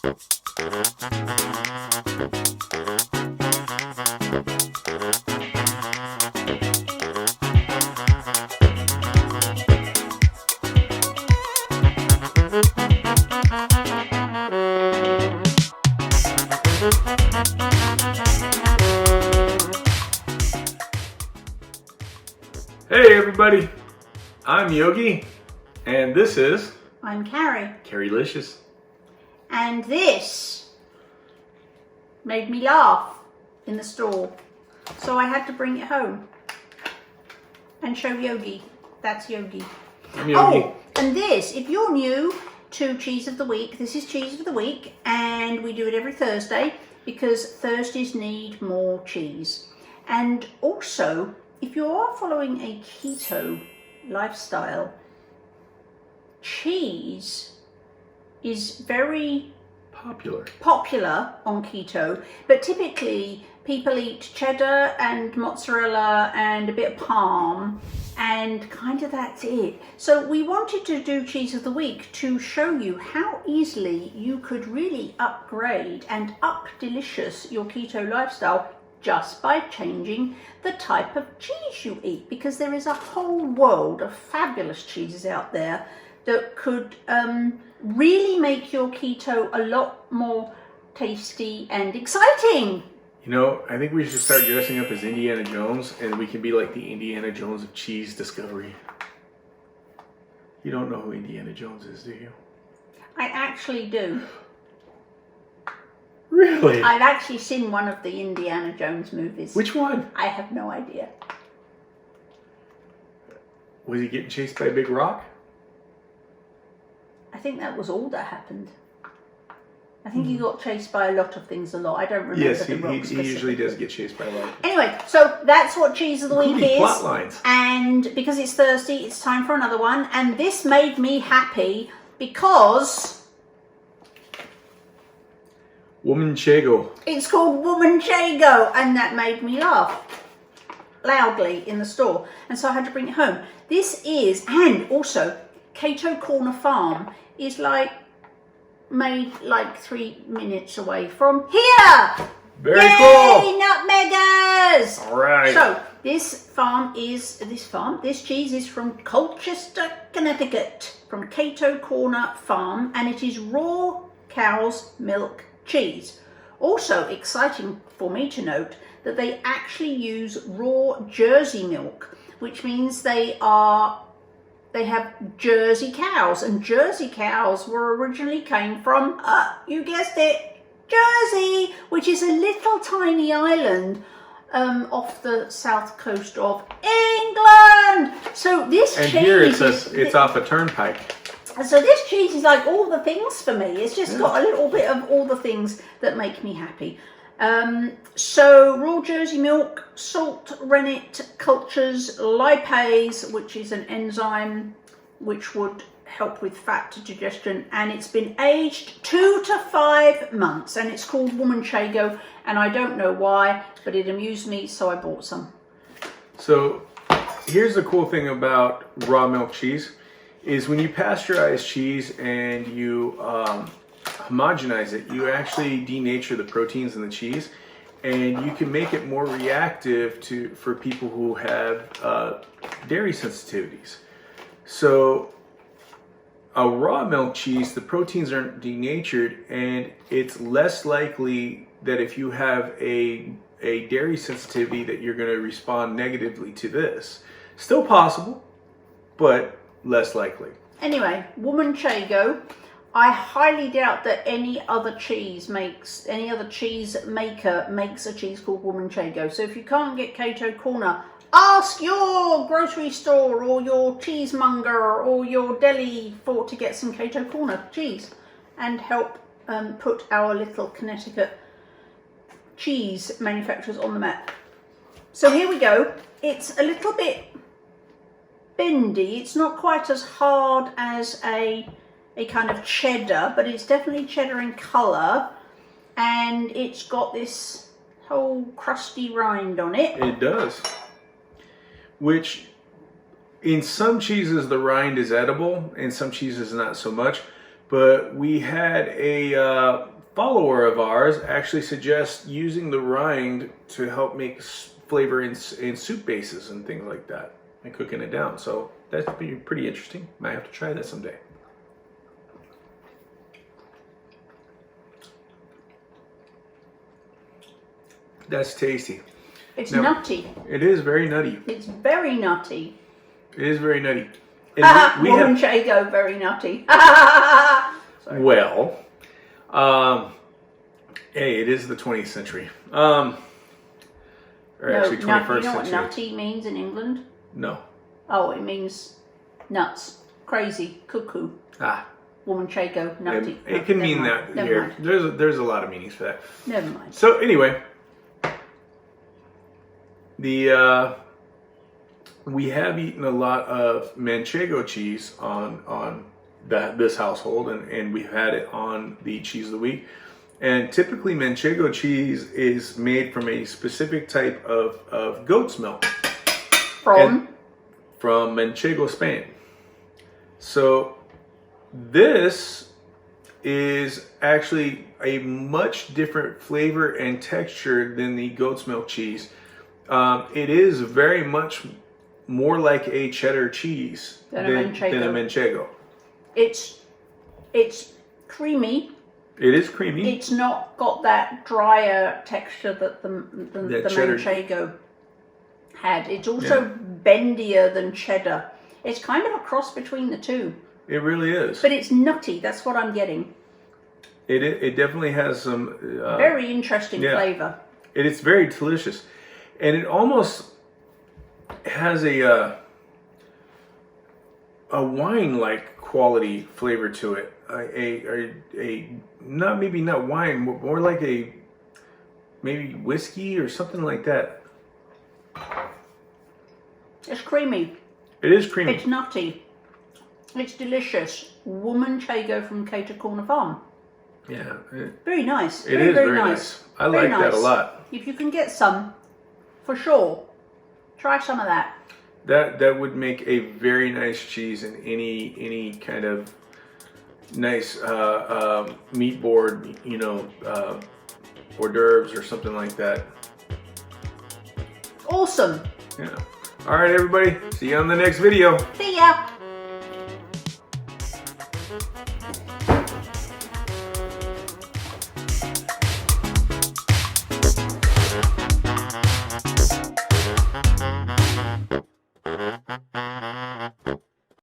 Hey everybody, I'm Yogi, and this is... I'm Carrie. Carrie-licious. And this made me laugh in the store. So I had to bring it home and show Yogi. That's Yogi. I'm Yogi. Oh, and this, if you're new to Cheese of the Week, this is Cheese of the Week, and we do it every Thursday because Thursdays need more cheese. And also, if you are following a keto lifestyle, cheese is very popular on keto, but typically people eat cheddar and mozzarella and a bit of parm, and kind of that's it. So we wanted to do Cheese of the Week to show you how easily you could really upgrade and up-delicious your keto lifestyle just by changing the type of cheese you eat, because there is a whole world of fabulous cheeses out there that could really make your keto a lot more tasty and exciting. You know, I think we should start dressing up as Indiana Jones, and we can be like the Indiana Jones of cheese discovery. You don't know who Indiana Jones is, do you? I actually do. Really? I've actually seen one of the Indiana Jones movies. Which one? I have no idea. Was he getting chased by a big rock? I think that was all that happened. I think he got chased by a lot of things a lot. I don't remember Yes, the rock he usually does get chased by a lot. Anyway, so that's what Cheese of the Week is. Plot lines. And because it's Thursday, it's time for another one. And this made me happy because Womanchego. it's called Womanchego, and that made me laugh loudly in the store. And so I had to bring it home. This is, and also, Cato Corner Farm is like made like 3 minutes away from here. Very Yay, cool. nutmeggers! All right. So this cheese is from Colchester, Connecticut, from Cato Corner Farm, and it is raw cow's milk cheese. Also exciting for me to note that they actually use raw Jersey milk, which means they have Jersey cows, and Jersey cows originally came from, you guessed it, Jersey, which is a little tiny island off the south coast of England. So this cheese, and here it's off a turnpike. So this cheese is like all the things for me. It's just got a little bit of all the things that make me happy. So raw Jersey milk, salt, rennet, cultures, lipase, which is an enzyme which would help with fat digestion, and it's been aged 2 to 5 months, and it's called Womanchego, and I don't know why, but it amused me, so I bought some. So here's the cool thing about raw milk cheese is when you pasteurize cheese and you homogenize it, you actually denature the proteins in the cheese, and you can make it more reactive for people who have dairy sensitivities. So a raw milk cheese, the proteins aren't denatured, and it's less likely that if you have a dairy sensitivity that you're going to respond negatively to this. Still possible, but less likely. Anyway, Womanchego. I highly doubt that any other cheese maker makes a cheese called Womanchego. So if you can't get Cato Corner, ask your grocery store or your cheesemonger or your deli to get some Cato Corner cheese and help put our little Connecticut cheese manufacturers on the map. So here we go. It's a little bit bendy. It's not quite as hard as a kind of cheddar, but it's definitely cheddar in colour, and it's got this whole crusty rind on it. It does. Which, in some cheeses the rind is edible, in some cheeses not so much, but we had a follower of ours actually suggest using the rind to help make flavor in soup bases and things like that, and cooking it down. So that's pretty interesting. Might have to try that someday. That's tasty. It's now, nutty. It is very nutty. It's very nutty. It is very nutty. Womanchego, very nutty. Sorry. Well, hey, it is the 20th century. Or actually 21st century. You know what nutty means in England? No. Oh, it means nuts, crazy, cuckoo. Womanchego, nutty. It can mean that here. There's a lot of meanings for that. Never mind. So anyway, we have eaten a lot of Manchego cheese on this household, and we've had it on the cheese of the week. And typically Manchego cheese is made from a specific type of goat's milk. From Manchego, Spain. So this is actually a much different flavor and texture than the goat's milk cheese. It is very much more like a cheddar cheese than a Manchego. It's creamy. It is creamy. It's not got that drier texture that the Manchego had. It's also bendier than cheddar. It's kind of a cross between the two. It really is. But it's nutty. That's what I'm getting. It definitely has some very interesting flavor. It's very delicious, and it almost has a wine-like quality flavor to it. Not wine, more like maybe whiskey or something like that. It's creamy. It is creamy. It's nutty. It's delicious. Womanchego from Cato Farm. Yeah. Very nice. It is very nice. I like that a lot. If you can get some, for sure, try some of that. That would make a very nice cheese in any kind of nice meat board, hors d'oeuvres or something like that. Awesome. Yeah. All right, everybody. See you on the next video. See ya.